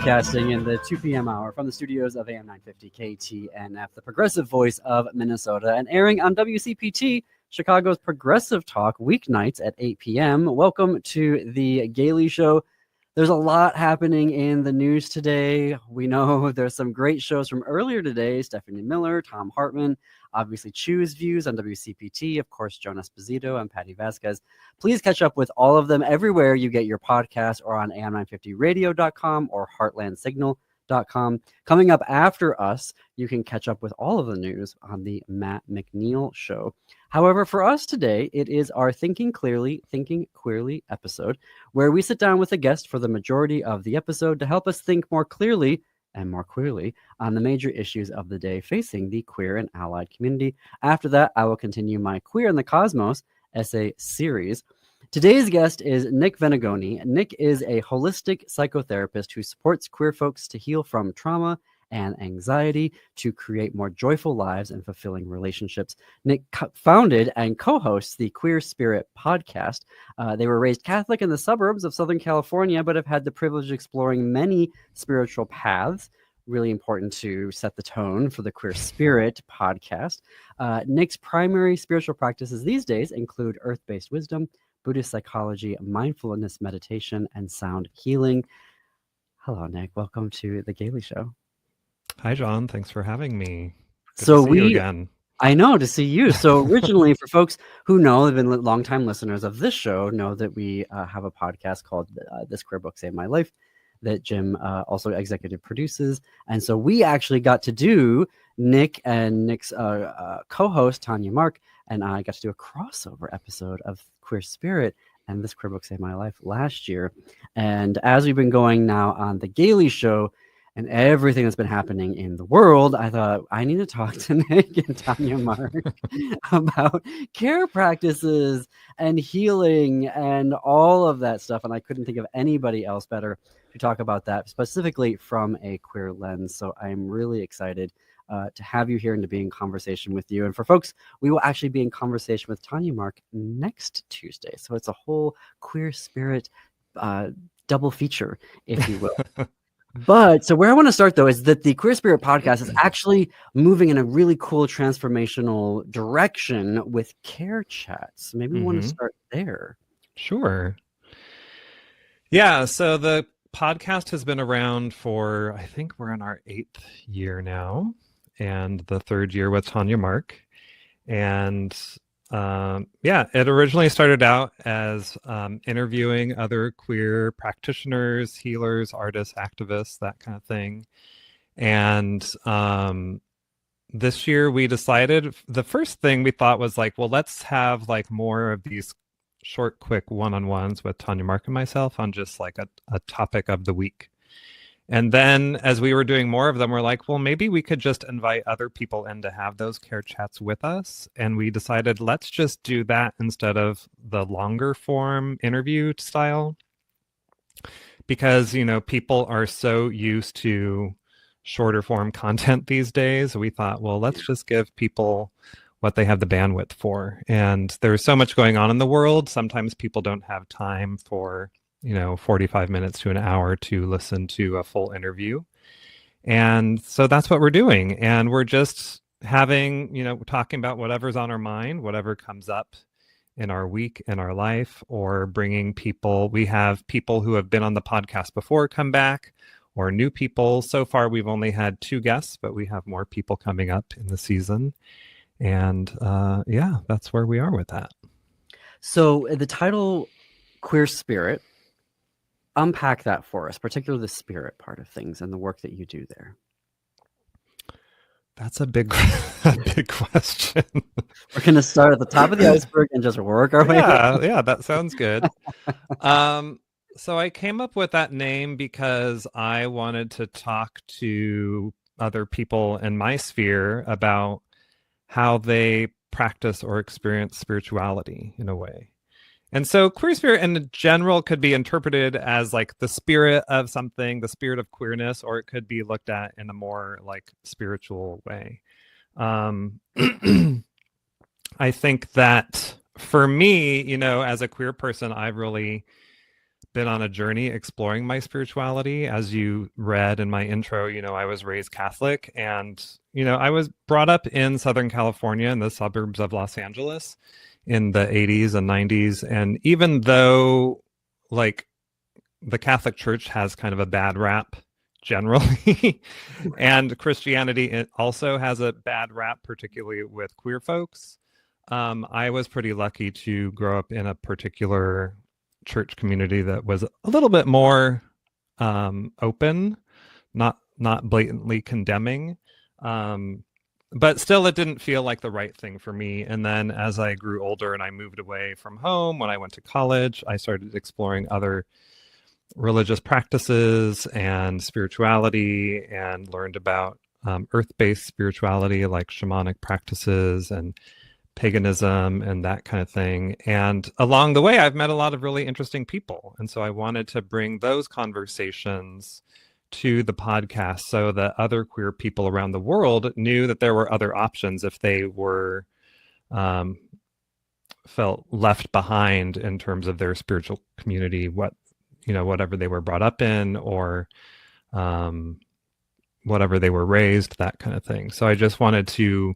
broadcasting in the 2 p.m. hour from the studios of AM 950 KTNF, the progressive voice of Minnesota, and airing on WCPT, Chicago's progressive talk, weeknights at 8 p.m. Welcome to the Gailey Show. There's a lot happening in the news today. We know there's some great shows from earlier today. Stephanie Miller, Tom Hartman, obviously Choose Views on WCPT, of course, Joan Esposito and Patty Vasquez. Please catch up with all of them everywhere you get your podcast or on am950radio.com or heartlandsignal.com. Coming up after us, you can catch up with all of the news on the Matt McNeil Show. However, for us today, it is our Thinking Clearly, Thinking Queerly episode, where we sit down with a guest for the majority of the episode to help us think more clearly and more queerly on the major issues of the day facing the queer and allied community. After that, I will continue my Queer in the Cosmos essay series. Today's guest is Nick Venegoni. Nick is a holistic psychotherapist who supports queer folks to heal from trauma and anxiety to create more joyful lives and fulfilling relationships. Nick founded and co-hosts the Queer Spirit podcast. They were raised Catholic in the suburbs of Southern California, but have had the privilege of exploring many spiritual paths. Really important to set the tone for the Queer Spirit podcast. Nick's primary spiritual practices these days include earth-based wisdom, Buddhist psychology, mindfulness meditation, and sound healing. Hello, Nick. Welcome to the Gailey Show. Hi, John. Thanks for having me. Good So to see you again. I know, to see you. So originally, for folks who know, have been longtime listeners of this show, know that we have a podcast called This Queer Book Saved My Life that Jim also executive produces. And so we actually got to do Nick and Nick's co-host, Tanya Mark, and I got to do a crossover episode of Queer Spirit and This Queer Book Saved My Life last year. And as we've been going now on the Gailey Show, and everything that's been happening in the world, I thought I need to talk to Nick and Tanya Mark about care practices and healing and all of that stuff. And I couldn't think of anybody else better to talk about that, specifically from a queer lens. So I'm really excited to have you here and to be in conversation with you. And for folks, we will actually be in conversation with Tanya Mark next Tuesday. So it's a whole Queer Spirit double feature, if you will. But so where I want to start, though, is that the Queer Spirit podcast is actually moving in a really cool transformational direction with care chats. Maybe we want to start there. Sure. Yeah. So the podcast has been around for, I think we're in our 8th year now, and the 3rd year with Tanya Mark. And it originally started out as interviewing other queer practitioners, healers, artists, activists, that kind of thing. And this year we decided, the first thing we thought was like, well, let's have like more of these short, quick one-on-ones with Tanya Mark and myself on just like a topic of the week. And then as we were doing more of them, we're like, well, maybe we could just invite other people in to have those care chats with us. And we decided, let's just do that instead of the longer form interview style. Because, you know, people are so used to shorter form content these days. We thought, well, let's just give people what they have the bandwidth for. And there's so much going on in the world. Sometimes people don't have time for 45 minutes to an hour to listen to a full interview. And so that's what we're doing. And we're just having, talking about whatever's on our mind, whatever comes up in our week, in our life, or bringing people. We have people who have been on the podcast before come back, or new people. So far, we've only had 2 guests, but we have more people coming up in the season. And that's where we are with that. So the title, Queer Spirit, unpack that for us, particularly the spirit part of things and the work that you do there. That's a big question. We're going to start at the top of the iceberg and just work our way. Yeah, that sounds good. So I came up with that name because I wanted to talk to other people in my sphere about how they practice or experience spirituality in a way. And so queer spirit in general could be interpreted as like the spirit of something, the spirit of queerness, or it could be looked at in a more like spiritual way. I think that for me, as a queer person, I've really been on a journey exploring my spirituality. As you read in my intro, I was raised Catholic, and, I was brought up in Southern California in the suburbs of Los Angeles in the 80s and 90s. And even though, like, the Catholic Church has kind of a bad rap generally, and Christianity also has a bad rap, particularly with queer folks, I was pretty lucky to grow up in a particular church community that was a little bit more open, not blatantly condemning, but still it didn't feel like the right thing for me. And then as I grew older and I moved away from home, when I went to college, I started exploring other religious practices and spirituality, and learned about earth-based spirituality like shamanic practices and paganism and that kind of thing. And along the way, I've met a lot of really interesting people. And so I wanted to bring those conversations to the podcast so that other queer people around the world knew that there were other options if they were felt left behind in terms of their spiritual community, whatever they were brought up in, or whatever they were raised, that kind of thing. So I just wanted to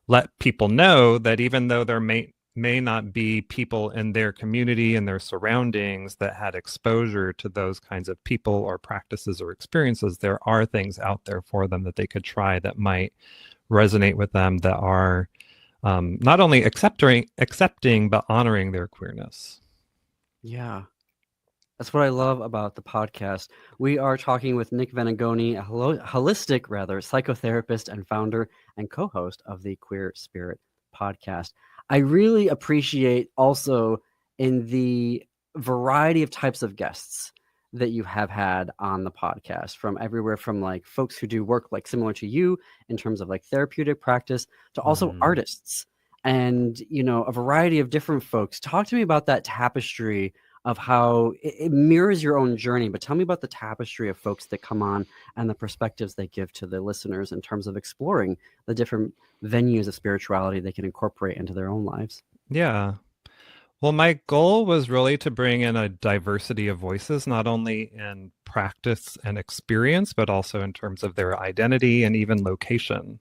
let people know that even though there may not be people in their community and their surroundings that had exposure to those kinds of people or practices or experiences, there are things out there for them that they could try that might resonate with them, that are not only accepting, but honoring their queerness. Yeah. That's what I love about the podcast. We are talking with Nick Venegoni, a holistic psychotherapist and founder and co-host of the Queer Spirit podcast. I really appreciate also in the variety of types of guests that you have had on the podcast, from everywhere from like folks who do work like similar to you in terms of like therapeutic practice, to also artists, and a variety of different folks. Talk to me about that tapestry of how it mirrors your own journey, but tell me about the tapestry of folks that come on and the perspectives they give to the listeners in terms of exploring the different venues of spirituality they can incorporate into their own lives. Yeah. Well, my goal was really to bring in a diversity of voices, not only in practice and experience, but also in terms of their identity and even location.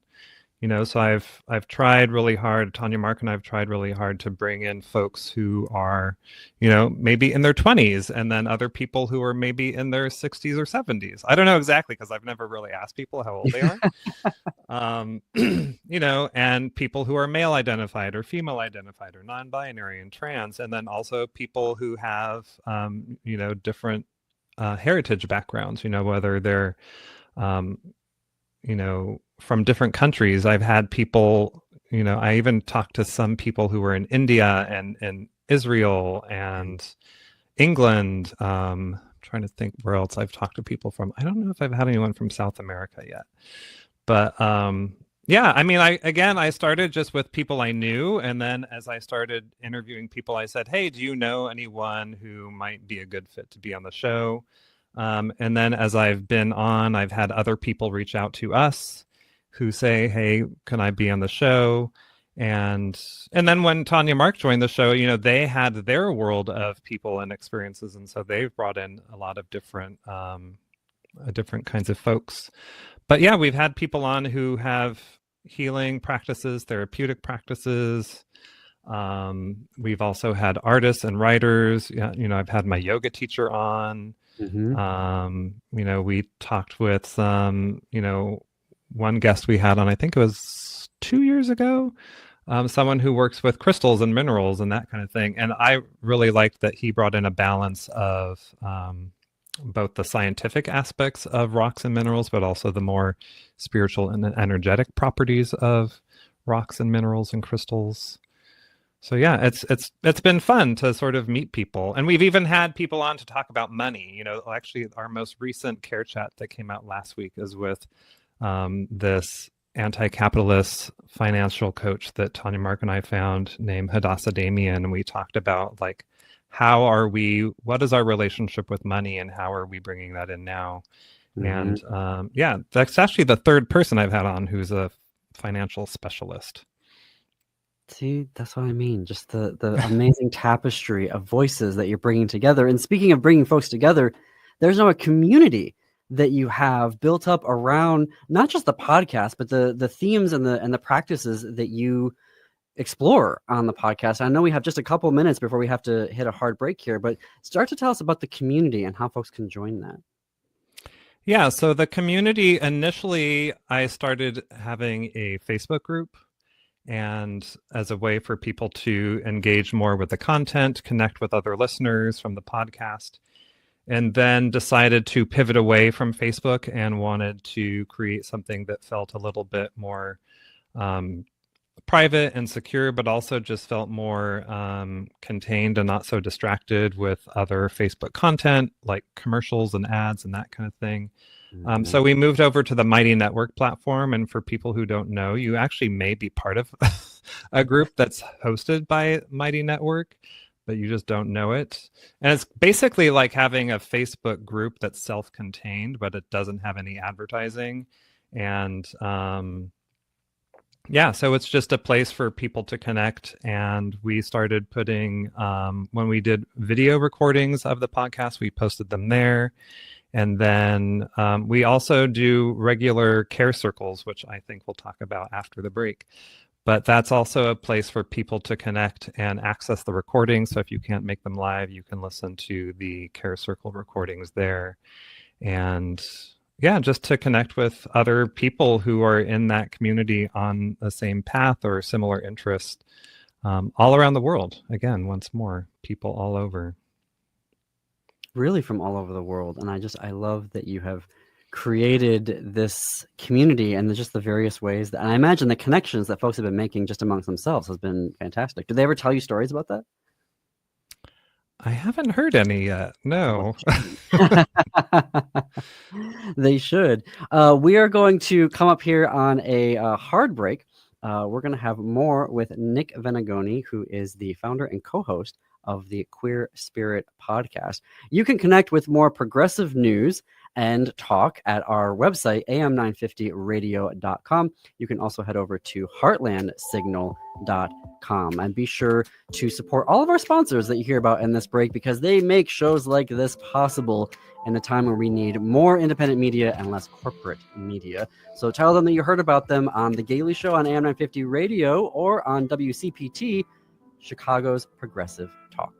So I've tried really hard, Tanya Mark and I've tried really hard to bring in folks who are, maybe in their 20s, and then other people who are maybe in their 60s or 70s. I don't know exactly, because I've never really asked people how old they are. And people who are male identified or female identified or non-binary and trans, and then also people who have, different heritage backgrounds, whether they're, from different countries. I've had people, I even talked to some people who were in India and Israel and England. Trying to think where else I've talked to people from. I don't know if I've had anyone from South America yet. But I started just with people I knew. And then as I started interviewing people, I said, hey, do you know anyone who might be a good fit to be on the show? And then as I've been on, I've had other people reach out to us who say, hey, can I be on the show? And then when Tanya Mark joined the show, they had their world of people and experiences. And so they've brought in a lot of different kinds of folks. But yeah, we've had people on who have healing practices, therapeutic practices. We've also had artists and writers. I've had my yoga teacher on. We talked with some, one guest we had on, I think it was 2 years ago, someone who works with crystals and minerals and that kind of thing. And I really liked that he brought in a balance of both the scientific aspects of rocks and minerals, but also the more spiritual and energetic properties of rocks and minerals and crystals. So yeah, it's been fun to sort of meet people. And we've even had people on to talk about money. Actually our most recent Care Chat that came out last week is with this anti-capitalist financial coach that Tanya Mark and I found, named Hadassah Damien. And we talked about like, what is our relationship with money and how are we bringing that in now? And that's actually the third person I've had on who's a financial specialist. See, that's what I mean. Just the amazing tapestry of voices that you're bringing together. And speaking of bringing folks together, there's now a community that you have built up around not just the podcast, but the themes and the practices that you explore on the podcast. I know we have just a couple minutes before we have to hit a hard break here, but start to tell us about the community and how folks can join that. Yeah, so the community, initially, I started having a Facebook group, and as a way for people to engage more with the content, connect with other listeners from the podcast, and then decided to pivot away from Facebook and wanted to create something that felt a little bit more private and secure, but also just felt more contained and not so distracted with other Facebook content like commercials and ads and that kind of thing. So we moved over to the Mighty Network platform. And for people who don't know, you actually may be part of a group that's hosted by Mighty Network, but you just don't know it. And it's basically like having a Facebook group that's self-contained, but it doesn't have any advertising. And yeah, so it's just a place for people to connect. And we started putting, when we did video recordings of the podcast, we posted them there. And then we also do regular care circles, which I think we'll talk about after the break. But that's also a place for people to connect and access the recordings. So if you can't make them live, you can listen to the care circle recordings there. And yeah, just to connect with other people who are in that community on the same path or similar interest all around the world. Again, once more, people all over. Really from all over the world. And I love that you have created this community and just the various ways that, and I imagine the connections that folks have been making just amongst themselves has been fantastic. Did they ever tell you stories about that? I haven't heard any yet. No. They should. We are going to come up here on a hard break. We're going to have more with Nick Venegoni, who is the founder and co-host of the Queer Spirit podcast. You can connect with more progressive news and talk at our website, am950radio.com. You can also head over to heartlandsignal.com and be sure to support all of our sponsors that you hear about in this break, because they make shows like this possible in a time where we need more independent media and less corporate media. So tell them that you heard about them on The Gailey Show on AM950 Radio or on WCPT, Chicago's Progressive Talk.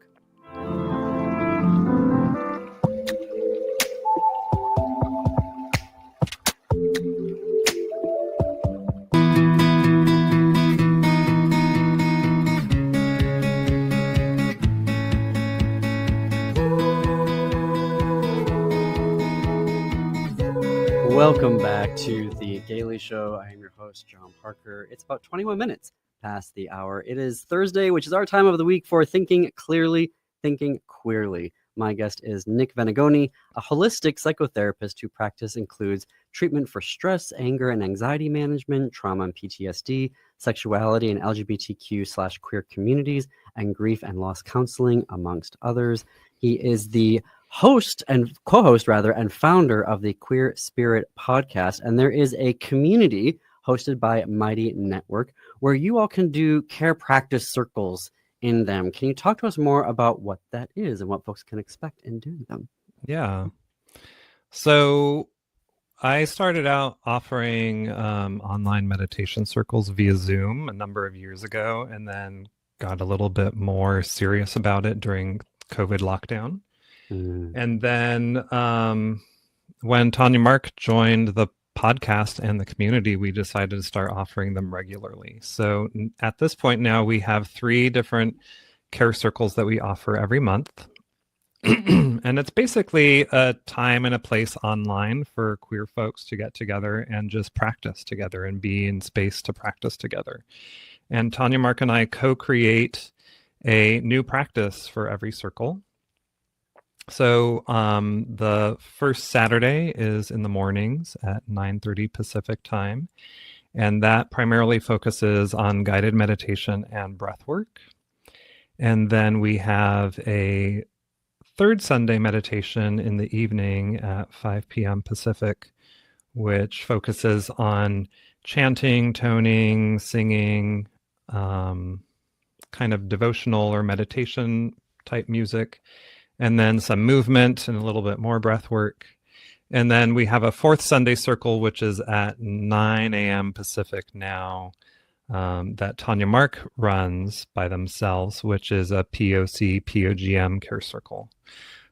Welcome back to The Gailey Show. I am your host, John Parker. It's about 21 minutes past the hour. It is Thursday, which is our time of the week for Thinking Clearly, Thinking Queerly. My guest is Nick Venegoni, a holistic psychotherapist whose practice includes treatment for stress, anger, and anxiety management, trauma and PTSD, sexuality and LGBTQ/queer communities, and grief and loss counseling, amongst others. He is the host and co-host and founder of the Queer Spirit podcast. And there is a community hosted by Mighty Network where you all can do care practice circles in them. Can you talk to us more about what that is and what folks can expect in doing them? Yeah. So I started out offering online meditation circles via Zoom a number of years ago, and then got a little bit more serious about it during COVID lockdown. And then when Tanya Mark joined the podcast and the community, we decided to start offering them regularly. So at this point now, we have 3 different care circles that we offer every month. And it's basically a time and a place online for queer folks to get together and just practice together and be in space to practice together. And Tanya Mark and I co-create a new practice for every circle. So the first Saturday is in the mornings at 9:30 Pacific time, and that primarily focuses on guided meditation and breath work. And then we have a third Sunday meditation in the evening at 5 p.m. Pacific, which focuses on chanting, toning, singing, kind of devotional or meditation type music, and then some movement and a little bit more breath work. And then we have a fourth Sunday circle, which is at 9 a.m. Pacific now, that Tanya Mark runs by themselves, which is a POC, POGM care circle.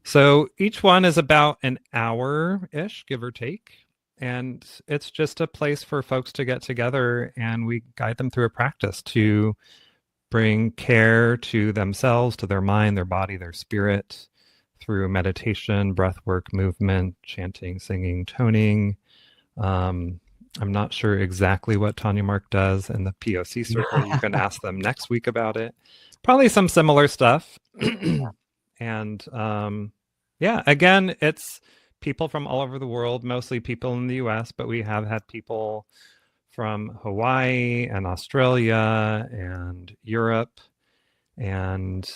So each one is about an hour-ish, give or take. And it's just a place for folks to get together, and we guide them through a practice to bring care to themselves, to their mind, their body, their spirit, through meditation, breath work, movement, chanting, singing, toning. I'm not sure exactly what Tanya Mark does in the POC circle. You can ask them next week about it. Probably some similar stuff. And yeah, again, it's people from all over the world, mostly people in the US, but we have had people from Hawaii and Australia and Europe. And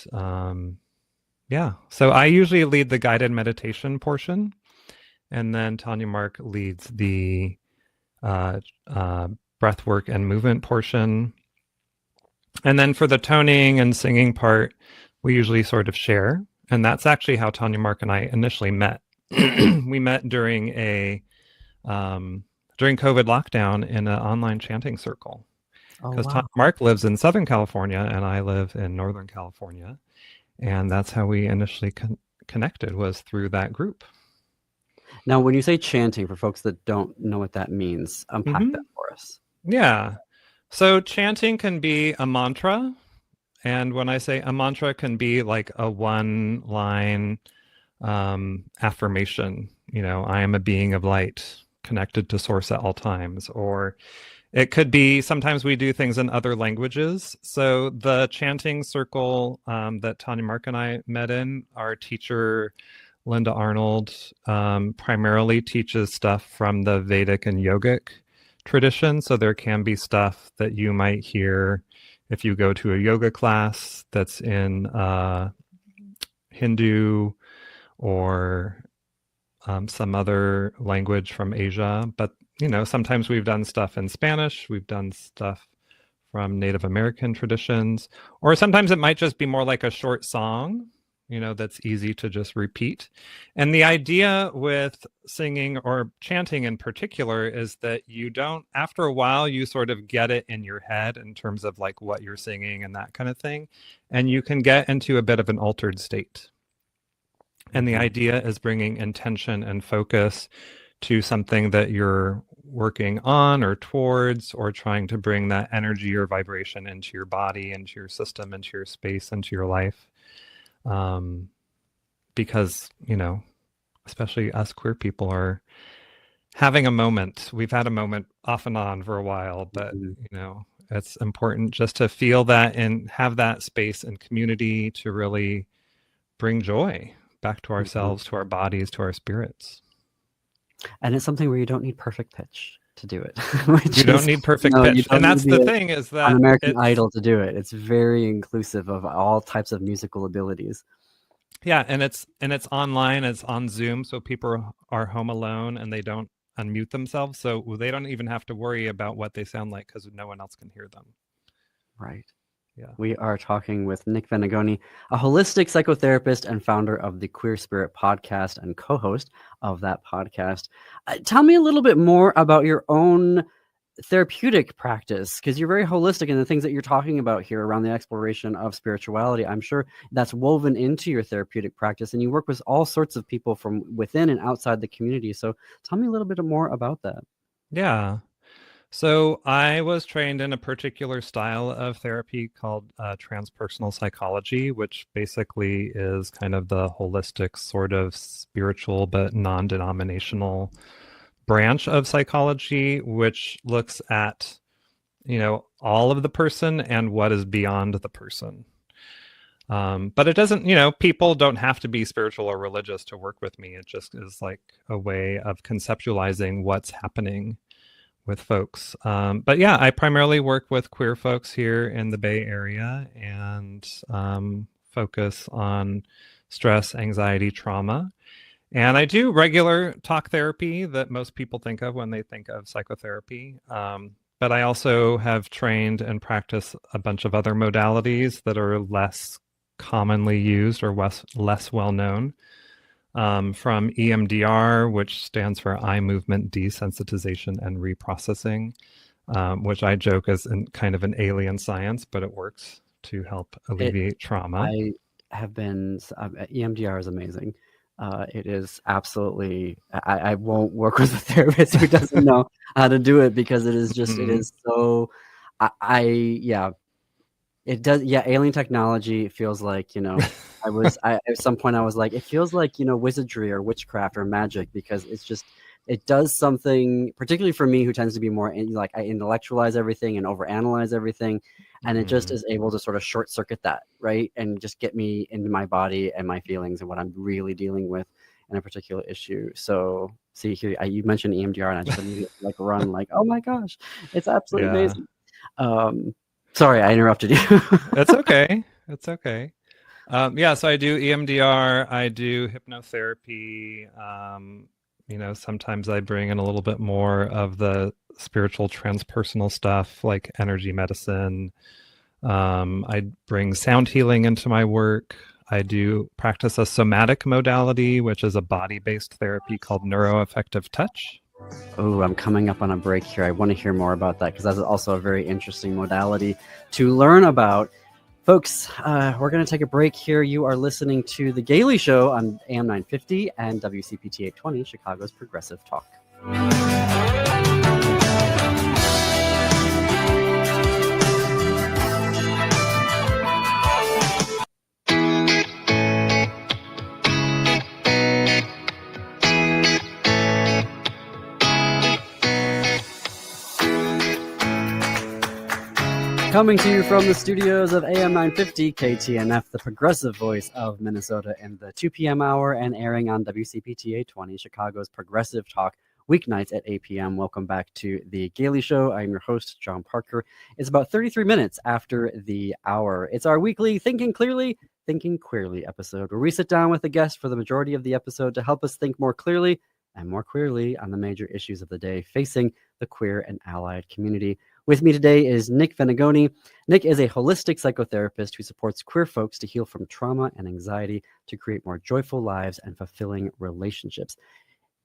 yeah, so I usually lead the guided meditation portion, and then Tanya Mark leads the breath work and movement portion. And then for the toning and singing part, we usually sort of share. And that's actually how Tanya Mark and I initially met. We met during during COVID lockdown in an online chanting circle. Because Tanya Mark lives in Southern California and I live in Northern California. And that's how we initially connected, was through that group. Now, when you say chanting, for folks that don't know what that means, unpack that for us. Yeah. So chanting can be a mantra. And when I say a mantra, it can be like a one-line affirmation. You know, I am a being of light, connected to source at all times. Or it could be, sometimes we do things in other languages. So the chanting circle that Tanya Mark and I met in, our teacher, Linda Arnold, primarily teaches stuff from the Vedic and yogic tradition. So there can be stuff that you might hear if you go to a yoga class that's in Hindu or some other language from Asia. But, you know, sometimes we've done stuff in Spanish, we've done stuff from Native American traditions, or sometimes it might just be more like a short song, you know, that's easy to just repeat. And the idea with singing or chanting in particular is that you don't, after a while, you sort of get it in your head in terms of like what you're singing and that kind of thing. And you can get into a bit of an altered state. And the idea is bringing intention and focus to something that you're working on or towards, or trying to bring that energy or vibration into your body, into your system, into your space, into your life. Because, you know, especially us queer people are having a moment. We've had a moment off and on for a while, but, you know, it's important just to feel that and have that space and community to really bring joy back to ourselves, to our bodies, to our spirits. And it's something where you don't need perfect pitch to do it. You don't need perfect pitch. And that's the thing, is that on American Idol to do it. It's very inclusive of all types of musical abilities. Yeah, and it's online, it's on Zoom, so people are home alone and they don't unmute themselves, so they don't even have to worry about what they sound like because no one else can hear them. Right. Yeah. We are talking with Nick Venegoni, a holistic psychotherapist and founder of the Queer Spirit podcast and co-host of that podcast. Tell me a little bit more about your own therapeutic practice, because you're very holistic in the things that you're talking about here around the exploration of spirituality. I'm sure that's woven into your therapeutic practice, and you work with all sorts of people from within and outside the community. So tell me a little bit more about that. Yeah. So I was trained in a particular style of therapy called transpersonal psychology, which basically is kind of the holistic sort of spiritual but non-denominational branch of psychology, which looks at, you know, all of the person and what is beyond the person. But it doesn't, you know, people don't have to be spiritual or religious to work with me. It just is like a way of conceptualizing what's happening with folks. But yeah, I primarily work with queer folks here in the Bay Area and focus on stress, anxiety, trauma. And I do regular talk therapy that most people think of when they think of psychotherapy. But but I also have trained and practiced a bunch of other modalities that are less commonly used or less well known. From EMDR, which stands for eye movement desensitization and reprocessing, which I joke is kind of an alien science, but it works to help alleviate trauma. I have been, EMDR is amazing. It is absolutely, I won't work with a therapist who doesn't know how to do it, because it is just, it is so, yeah, it does. Yeah. Alien technology feels like, at some point I was like, it feels like, wizardry or witchcraft or magic, because it's just, it does something, particularly for me, who tends to be more like, I intellectualize everything and overanalyze everything. And it just is able to sort of short circuit that, right? And just get me into my body and my feelings and what I'm really dealing with in a particular issue. So see here, you mentioned EMDR, and I just immediately like run like, oh my gosh, it's absolutely amazing. Sorry, I interrupted you. It's okay. It's okay. So I do EMDR, I do hypnotherapy. Sometimes I bring in a little bit more of the spiritual transpersonal stuff like energy medicine. I bring sound healing into my work. I do practice a somatic modality, which is a body-based therapy called neuroaffective touch. Oh, I'm coming up on a break here. I want to hear more about that, because that's also a very interesting modality to learn about. Folks, we're going to take a break here. You are listening to The Gailey Show on AM 950 and WCPT 820, Chicago's Progressive Talk. Coming to you from the studios of AM 950 KTNF, the progressive voice of Minnesota, in the 2 p.m. hour, and airing on WCPT 820, Chicago's Progressive Talk, weeknights at 8 p.m. Welcome back to The Gailey Show. I'm your host, John Parker. It's about 33 minutes after the hour. It's our weekly Thinking Clearly, Thinking Queerly episode, where we sit down with a guest for the majority of the episode to help us think more clearly and more queerly on the major issues of the day facing the queer and allied community. With me today is Nick Venegoni. Nick is a holistic psychotherapist who supports queer folks to heal from trauma and anxiety to create more joyful lives and fulfilling relationships.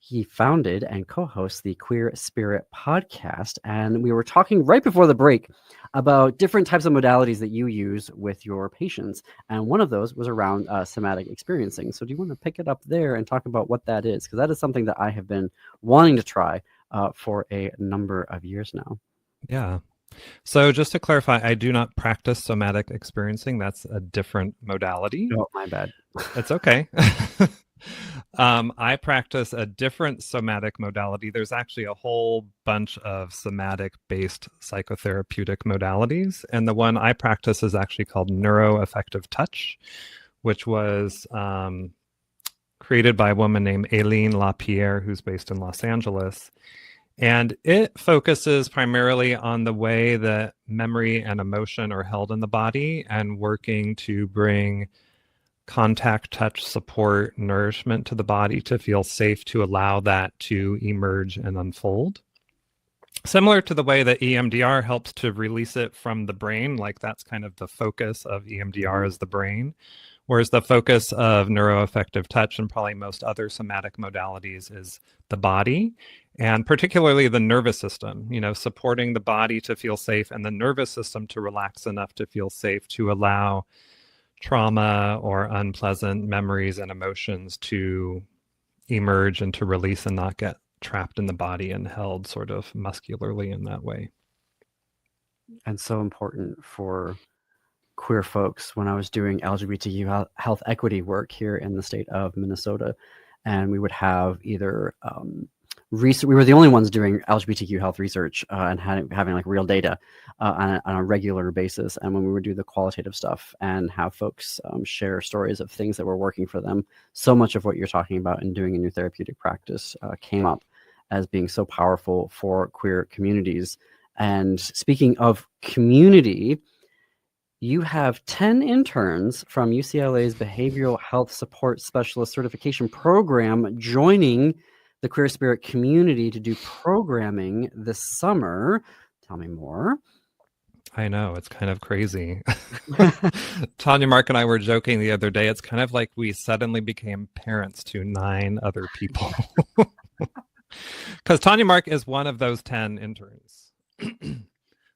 He founded and co-hosts the Queer Spirit podcast, and we were talking right before the break about different types of modalities that you use with your patients, and one of those was around somatic experiencing. So do you want to pick it up there and talk about what that is? Because that is something that I have been wanting to try for a number of years now. Yeah. So just to clarify, I do not practice somatic experiencing. That's a different modality. Oh, my bad. It's okay. I practice a different somatic modality. There's actually a whole bunch of somatic-based psychotherapeutic modalities, and the one I practice is actually called neuroaffective touch, which was created by a woman named Aileen LaPierre, who's based in Los Angeles. And it focuses primarily on the way that memory and emotion are held in the body, and working to bring contact, touch, support, nourishment to the body to feel safe, to allow that to emerge and unfold. Similar to the way that EMDR helps to release it from the brain, like that's kind of the focus of EMDR is the brain. Whereas the focus of neuroaffective touch and probably most other somatic modalities is the body, and particularly the nervous system, supporting the body to feel safe and the nervous system to relax enough to feel safe, to allow trauma or unpleasant memories and emotions to emerge and to release and not get trapped in the body and held sort of muscularly in that way. And so important for queer folks when I was doing LGBTQ health equity work here in the state of Minnesota. And we would have either research. We were the only ones doing LGBTQ health research and having like real data on a regular basis. And when we would do the qualitative stuff and have folks share stories of things that were working for them, so much of what you're talking about in doing a new therapeutic practice came up as being so powerful for queer communities. And speaking of community, you have 10 interns from UCLA's Behavioral Health Support Specialist Certification Program joining the Queer Spirit community to do programming this summer. Tell me more. I know, it's kind of crazy. Tanya, Mark, and I were joking the other day. It's kind of like we suddenly became parents to 9 other people. Because Tanya Mark is one of those 10 interns.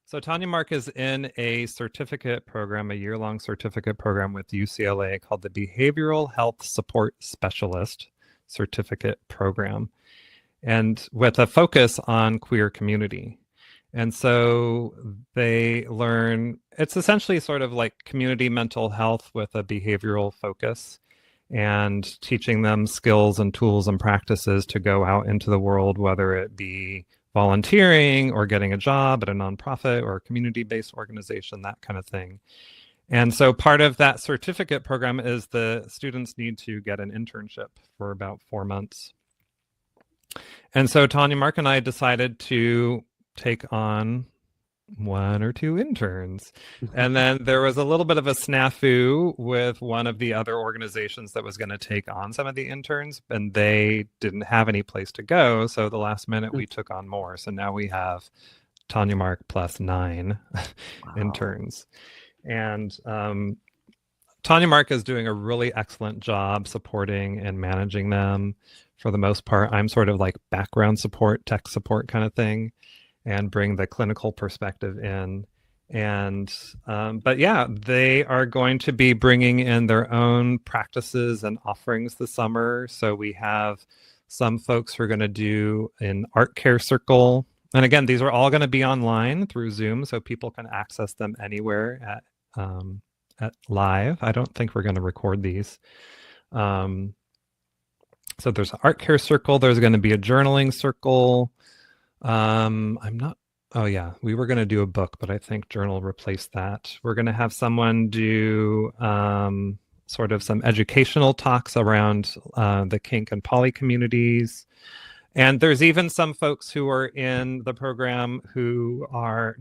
So Tanya Mark is in a certificate program, a year-long certificate program with UCLA called the Behavioral Health Support Specialist Certificate Program, and with a focus on queer community. And so they learn, it's essentially sort of like community mental health with a behavioral focus, and teaching them skills and tools and practices to go out into the world, whether it be volunteering or getting a job at a nonprofit or a community-based organization, that kind of thing. And so part of that certificate program is the students need to get an internship for about 4 months. And so Tanya, Mark, and I decided to take on 1 or 2 interns. And then there was a little bit of a snafu with one of the other organizations that was going to take on some of the interns, and they didn't have any place to go. So the last minute we took on more. So now we have Tanya Mark plus 9 interns. And Tanya Mark is doing a really excellent job supporting and managing them. For the most part, I'm sort of like background support, tech support kind of thing, and bring the clinical perspective in. And but yeah, they are going to be bringing in their own practices and offerings this summer. So we have some folks who are going to do an art care circle. And again, these are all going to be online through Zoom, so people can access them anywhere at live. I don't think we're going to record these. So there's an art care circle. There's going to be a journaling circle. Oh yeah, we were going to do a book, but I think journal replaced that. We're going to have someone do sort of some educational talks around the kink and poly communities. And there's even some folks who are in the program who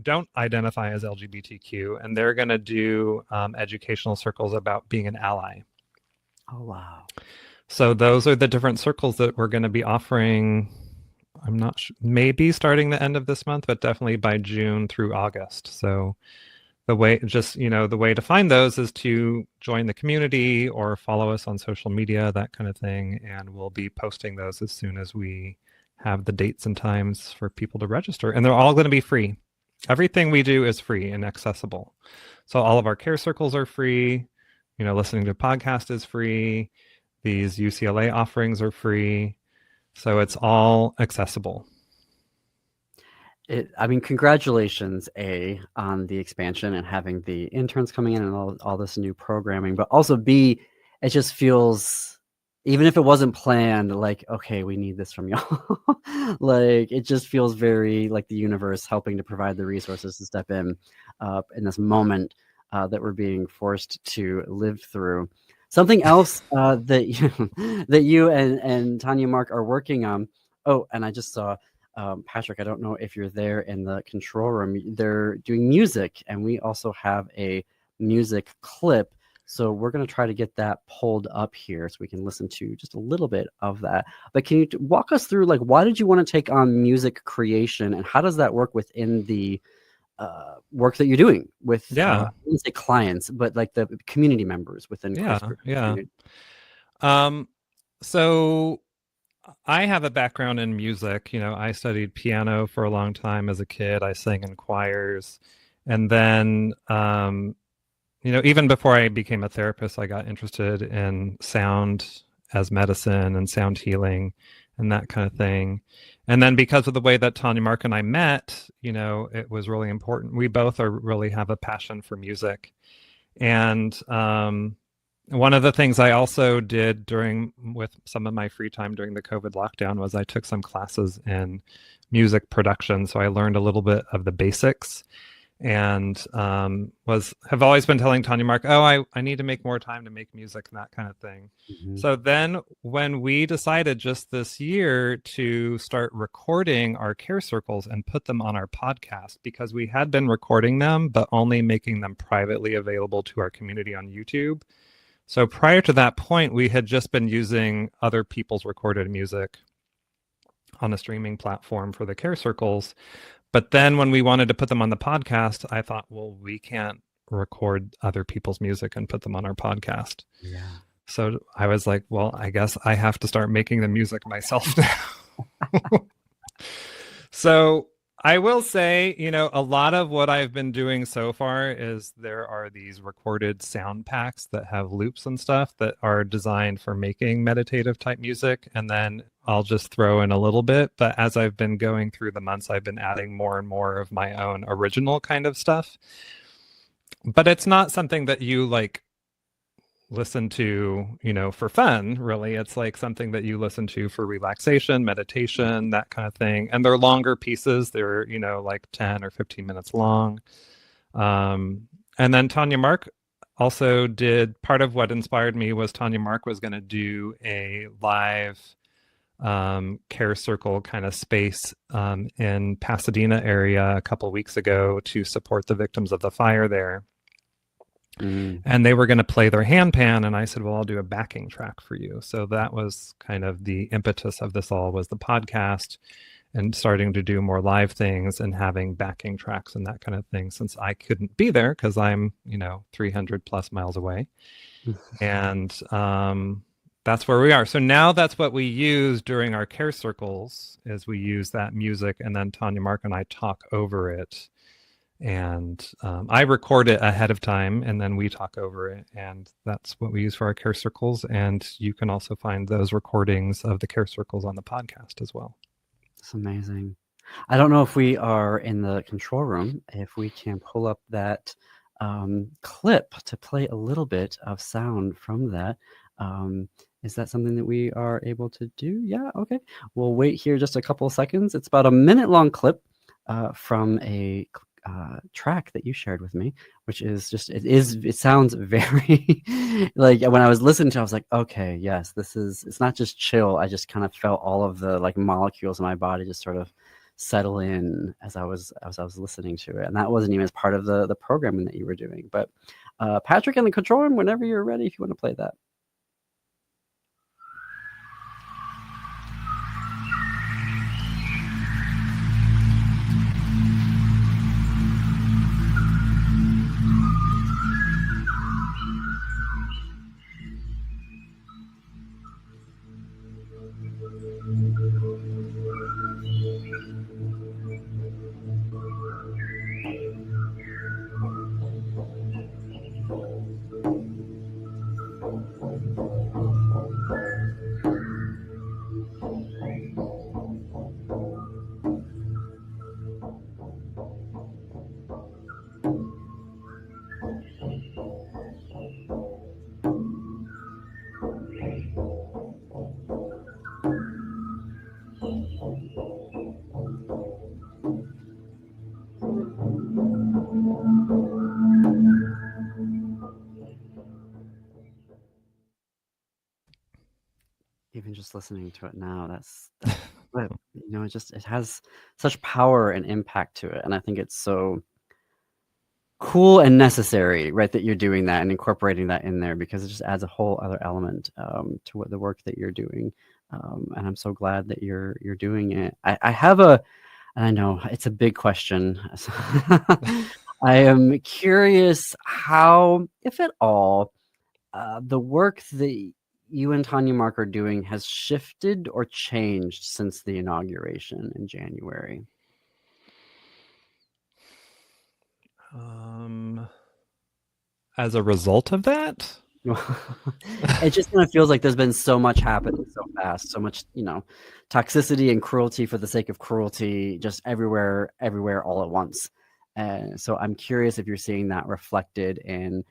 don't identify as LGBTQ, and they're going to do educational circles about being an ally. Oh, wow. So those are the different circles that we're going to be offering. I'm not sure, maybe starting the end of this month, but definitely by June through August. So the way to find those is to join the community or follow us on social media, that kind of thing. And we'll be posting those as soon as we have the dates and times for people to register. And they're all going to be free. Everything we do is free and accessible. So all of our care circles are free. Listening to a podcast is free. These UCLA offerings are free. So it's all accessible. Congratulations, on the expansion and having the interns coming in and all this new programming, but also B, it just feels, even if it wasn't planned, like, okay, we need this from y'all. Like, it just feels very like the universe helping to provide the resources to step in this moment that we're being forced to live through. Something else that you and Tanya Mark are working on. Oh, and I just saw Patrick. I don't know if you're there in the control room. They're doing music, and we also have a music clip. So we're going to try to get that pulled up here so we can listen to just a little bit of that. But can you walk us through, like, why did you want to take on music creation, and how does that work within the work that you're doing with I wouldn't say clients, but like the community members within community? So I have a background in music. I studied piano for a long time as a kid. I sang in choirs, and then even before I became a therapist, I got interested in sound as medicine and sound healing and that kind of thing. And then because of the way that Tanya Mark and I met, it was really important. We both really have a passion for music. And one of the things I also did with some of my free time during the COVID lockdown was I took some classes in music production. So I learned a little bit of the basics, and have always been telling Tanya Mark, I need to make more time to make music and that kind of thing. Mm-hmm. So then when we decided just this year to start recording our care circles and put them on our podcast, because we had been recording them, but only making them privately available to our community on YouTube. So prior to that point, we had just been using other people's recorded music on a streaming platform for the care circles. But then when we wanted to put them on the podcast, I thought, well, we can't record other people's music and put them on our podcast. Yeah. So I was like, well, I guess I have to start making the music myself now. So I will say, a lot of what I've been doing so far is there are these recorded sound packs that have loops and stuff that are designed for making meditative type music. And then I'll just throw in a little bit. But as I've been going through the months, I've been adding more and more of my own original kind of stuff. But it's not something that you listen to, for fun, really. It's like something that you listen to for relaxation, meditation, that kind of thing. And they're longer pieces. They're, like 10 or 15 minutes long. And then Tanya Mark also did, part of what inspired me was Tanya Mark was going to do a live care circle kind of space in Pasadena area a couple weeks ago to support the victims of the fire there. And they were going to play their handpan, and I said, well, I'll do a backing track for you. So that was kind of the impetus of this all, was the podcast and starting to do more live things and having backing tracks and that kind of thing, since I couldn't be there because I'm 300 plus miles away. And that's where we are. So now that's what we use during our care circles, is we use that music, and then Tanya Mark and I talk over it. And I record it ahead of time, and then we talk over it. And that's what we use for our care circles. And you can also find those recordings of the care circles on the podcast as well. It's amazing. I don't know if we are in the control room, if we can pull up that clip to play a little bit of sound from that. Is that something that we are able to do? Yeah, okay. We'll wait here just a couple of seconds. It's about a minute-long clip from a track that you shared with me, which is just, it sounds very like, when I was listening to it, I was like, okay, yes, it's not just chill. I just kind of felt all of the molecules in my body just sort of settle in as I was listening to it. And that wasn't even as part of the programming that you were doing. But Patrick, in the control room, whenever you're ready, if you want to play that. Even just listening to it now, that's good. It has such power and impact to it. And I think it's so cool and necessary, right, that you're doing that and incorporating that in there, because it just adds a whole other element to what the work that you're doing. And I'm so glad that you're doing it. I have and I know it's a big question. I am curious how, if at all, the work that you and Tanya Mark are doing has shifted or changed since the inauguration in January. As a result of that? It just kind of feels like there's been so much happening so fast, so much, toxicity and cruelty for the sake of cruelty, just everywhere, all at once. So I'm curious if you're seeing that reflected in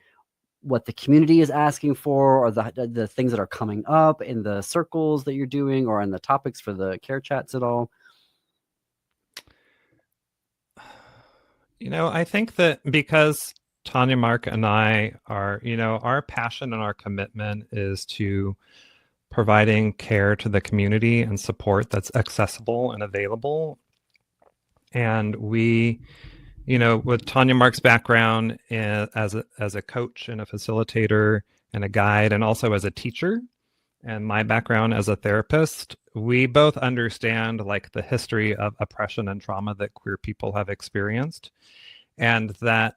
what the community is asking for, or the things that are coming up in the circles that you're doing, or in the topics for the care chats at all. I think that because Tanya Mark and I are, our passion and our commitment is to providing care to the community and support that's accessible and available. And we, with Tanya Mark's background as a coach and a facilitator and a guide, and also as a teacher, and my background as a therapist, we both understand like the history of oppression and trauma that queer people have experienced, and that,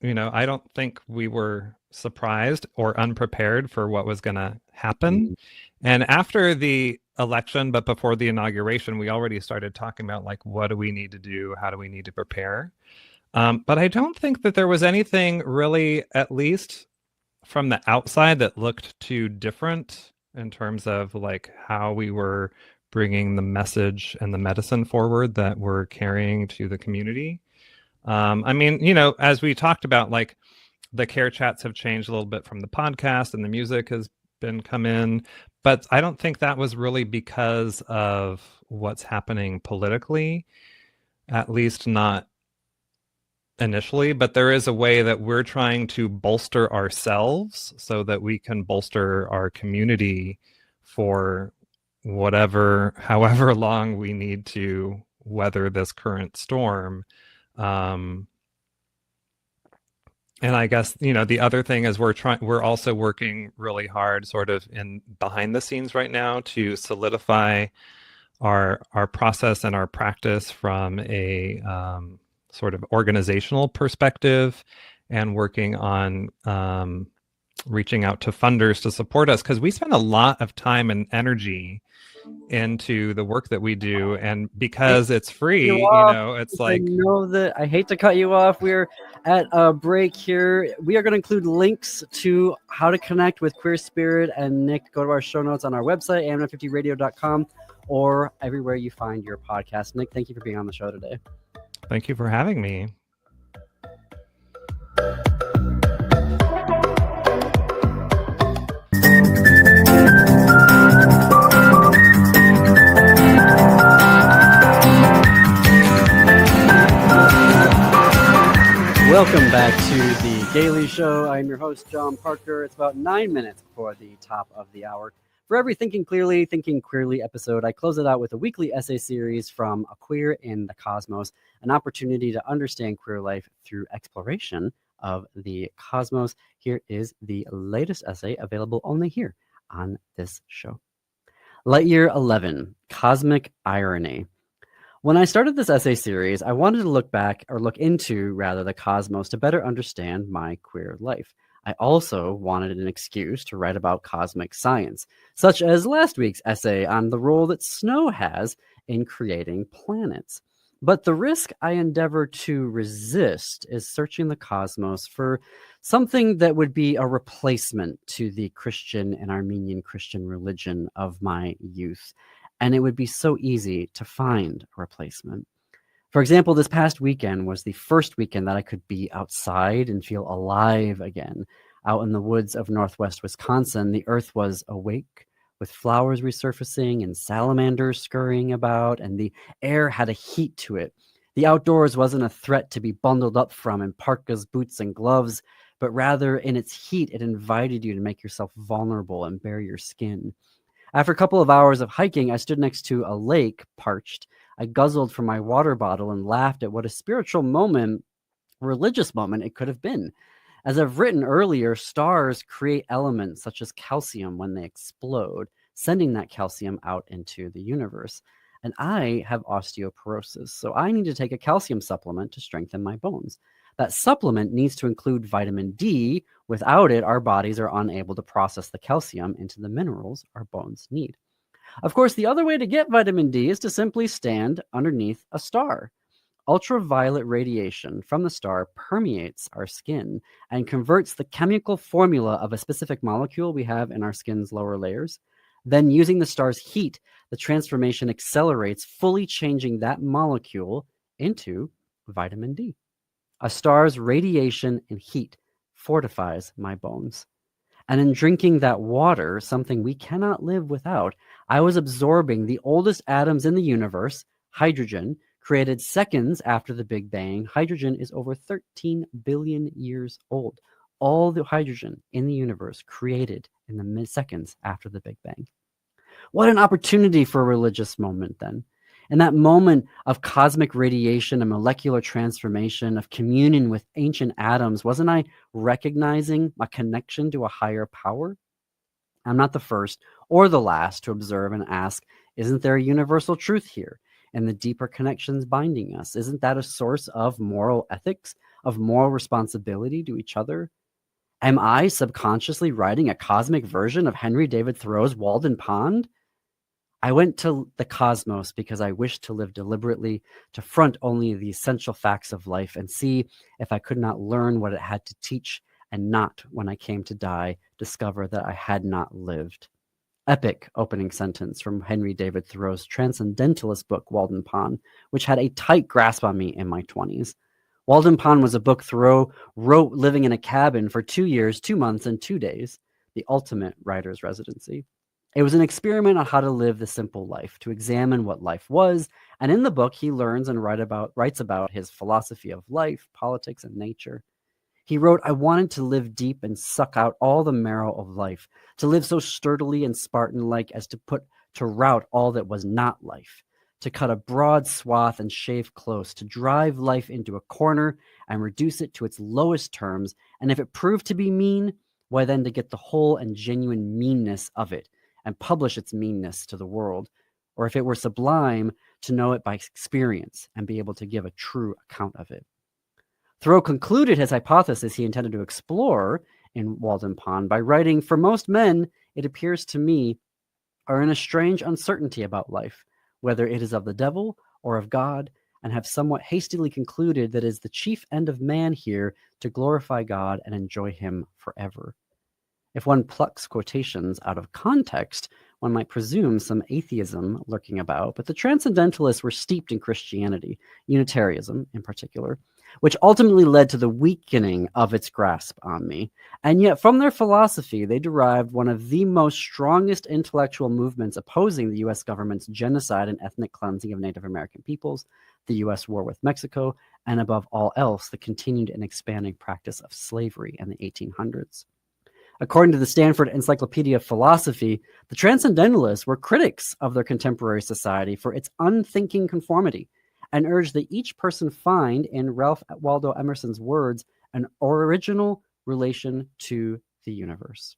I don't think we were surprised or unprepared for what was going to happen. And after the election, but before the inauguration, we already started talking about like, what do we need to do? How do we need to prepare? But I don't think that there was anything really, at least from the outside, that looked too different in terms of like how we were bringing the message and the medicine forward that we're carrying to the community. I mean, as we talked about, like the care chats have changed a little bit from the podcast, and the music has been come in, but I don't think that was really because of what's happening politically, at least not initially. But there is a way that we're trying to bolster ourselves so that we can bolster our community for however long we need to weather this current storm. And I guess, the other thing is we're also working really hard sort of in behind the scenes right now to solidify our process and our practice from a sort of organizational perspective, and working on reaching out to funders to support us, because we spend a lot of time and energy into the work that we do, and because it's free, it's like, I know that I hate to cut you off. We're at a break here. We are going to include links to how to connect with Queer Spirit and Nick. Go to our show notes on our website, am950radio.com, or everywhere you find your podcast. Nick, thank you for being on the show today. Thank you for having me. Welcome back to The Gailey Show. I'm your host, John Parker. It's about 9 minutes before the top of the hour. For every Thinking Queerly episode, I close it out with a weekly essay series from A Queer in the Cosmos, an opportunity to understand queer life through exploration of the cosmos. Here is the latest essay, available only here on this show. Lightyear 11, Cosmic Irony. When I started this essay series, I wanted to look into the cosmos to better understand my queer life. I also wanted an excuse to write about cosmic science, such as last week's essay on the role that snow has in creating planets. But the risk I endeavor to resist is searching the cosmos for something that would be a replacement to the Christian and Armenian Christian religion of my youth. And it would be so easy to find a replacement. For example, this past weekend was the first weekend that I could be outside and feel alive again. Out in the woods of northwest Wisconsin, the earth was awake, with flowers resurfacing and salamanders scurrying about, and the air had a heat to it. The outdoors wasn't a threat to be bundled up from in parkas, boots, and gloves, but rather in its heat, it invited you to make yourself vulnerable and bare your skin. After a couple of hours of hiking, I stood next to a lake, parched. I guzzled from my water bottle and laughed at what a spiritual moment, religious moment it could have been. As I've written earlier, stars create elements such as calcium when they explode, sending that calcium out into the universe. And I have osteoporosis, so I need to take a calcium supplement to strengthen my bones. That supplement needs to include vitamin D. Without it, our bodies are unable to process the calcium into the minerals our bones need. Of course, the other way to get vitamin D is to simply stand underneath a star. Ultraviolet radiation from the star permeates our skin and converts the chemical formula of a specific molecule we have in our skin's lower layers. Then, using the star's heat, the transformation accelerates, fully changing that molecule into vitamin D. A star's radiation and heat fortifies my bones. And in drinking that water, something we cannot live without, I was absorbing the oldest atoms in the universe, hydrogen, created seconds after the Big Bang. Hydrogen is over 13 billion years old. All the hydrogen in the universe created in the mid-seconds after the Big Bang. What an opportunity for a religious moment then. In that moment of cosmic radiation and molecular transformation, of communion with ancient atoms, wasn't I recognizing a connection to a higher power? I'm not the first or the last to observe and ask Isn't there a universal truth here? And the deeper connections binding us? Isn't that a source of moral ethics, of moral responsibility to each other? Am I subconsciously writing a cosmic version of Henry David Thoreau's Walden Pond? I went to the cosmos because I wished to live deliberately, to front only the essential facts of life and see if I could not learn what it had to teach, and not, when I came to die, discover that I had not lived. Epic opening sentence from Henry David Thoreau's transcendentalist book, Walden Pond, which had a tight grasp on me in my 20s. Walden Pond was a book Thoreau wrote living in a cabin for 2 years, 2 months, and 2 days, the ultimate writer's residency. It was an experiment on how to live the simple life, to examine what life was, and in the book he learns and writes about his philosophy of life, politics, and nature. He wrote, I wanted to live deep and suck out all the marrow of life, to live so sturdily and Spartan-like as to put to rout all that was not life, to cut a broad swath and shave close, to drive life into a corner and reduce it to its lowest terms, and if it proved to be mean, why then to get the whole and genuine meanness of it, and publish its meanness to the world, or if it were sublime, to know it by experience and be able to give a true account of it. Thoreau concluded his hypothesis he intended to explore in Walden Pond by writing, for most men, it appears to me, are in a strange uncertainty about life, whether it is of the devil or of God, and have somewhat hastily concluded that it is the chief end of man here to glorify God and enjoy him forever. If one plucks quotations out of context, one might presume some atheism lurking about, but the Transcendentalists were steeped in Christianity, Unitarianism in particular, which ultimately led to the weakening of its grasp on me. And yet from their philosophy, they derived one of the most strongest intellectual movements opposing the U.S. government's genocide and ethnic cleansing of Native American peoples, the U.S. war with Mexico, and above all else, the continued and expanding practice of slavery in the 1800s. According to the Stanford Encyclopedia of Philosophy, the Transcendentalists were critics of their contemporary society for its unthinking conformity, and urged that each person find, in Ralph Waldo Emerson's words, an original relation to the universe.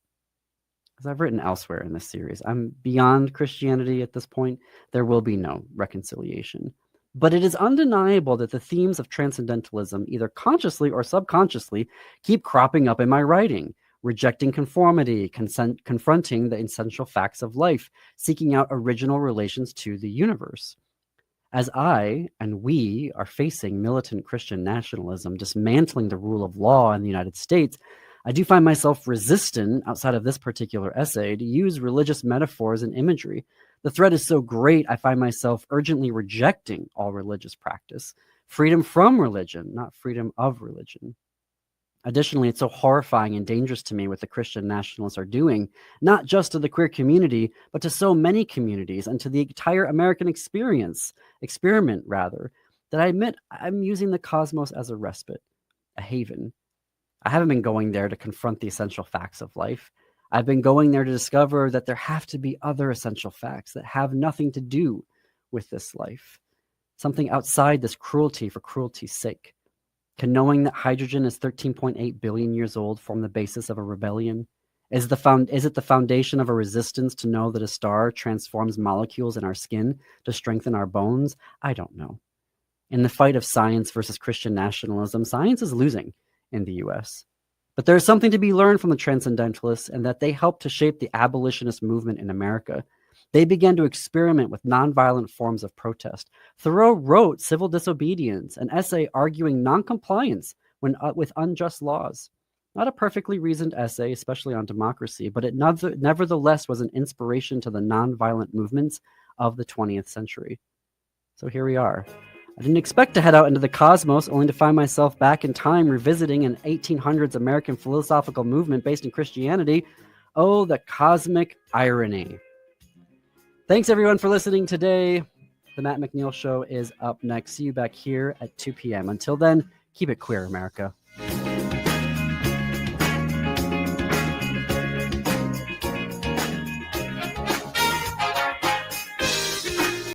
As I've written elsewhere in this series, I'm beyond Christianity at this point. There will be no reconciliation. But it is undeniable that the themes of transcendentalism, either consciously or subconsciously, keep cropping up in my writing. Rejecting conformity, confronting the essential facts of life, seeking out original relations to the universe. As I and we are facing militant Christian nationalism, dismantling the rule of law in the United States, I do find myself resistant, outside of this particular essay, to use religious metaphors and imagery. The threat is so great, I find myself urgently rejecting all religious practice. Freedom from religion, not freedom of religion. Additionally, it's so horrifying and dangerous to me what the Christian nationalists are doing, not just to the queer community, but to so many communities and to the entire American experiment, that I admit I'm using the cosmos as a respite, a haven. I haven't been going there to confront the essential facts of life. I've been going there to discover that there have to be other essential facts that have nothing to do with this life, something outside this cruelty for cruelty's sake. Can knowing that hydrogen is 13.8 billion years old form the basis of a rebellion? Is it the foundation of a resistance to know that a star transforms molecules in our skin to strengthen our bones? I don't know. In the fight of science versus Christian nationalism, science is losing in the U.S. But there is something to be learned from the Transcendentalists, and that they helped to shape the abolitionist movement in America. They began to experiment with nonviolent forms of protest. Thoreau wrote Civil Disobedience, an essay arguing noncompliance with unjust laws. Not a perfectly reasoned essay, especially on democracy, but it nevertheless was an inspiration to the nonviolent movements of the 20th century. So here we are. I didn't expect to head out into the cosmos only to find myself back in time revisiting an 1800s American philosophical movement based in Christianity. Oh, the cosmic irony. Thanks, everyone, for listening today. The Matt McNeil Show is up next. See you back here at 2 p.m. Until then, keep it queer, America.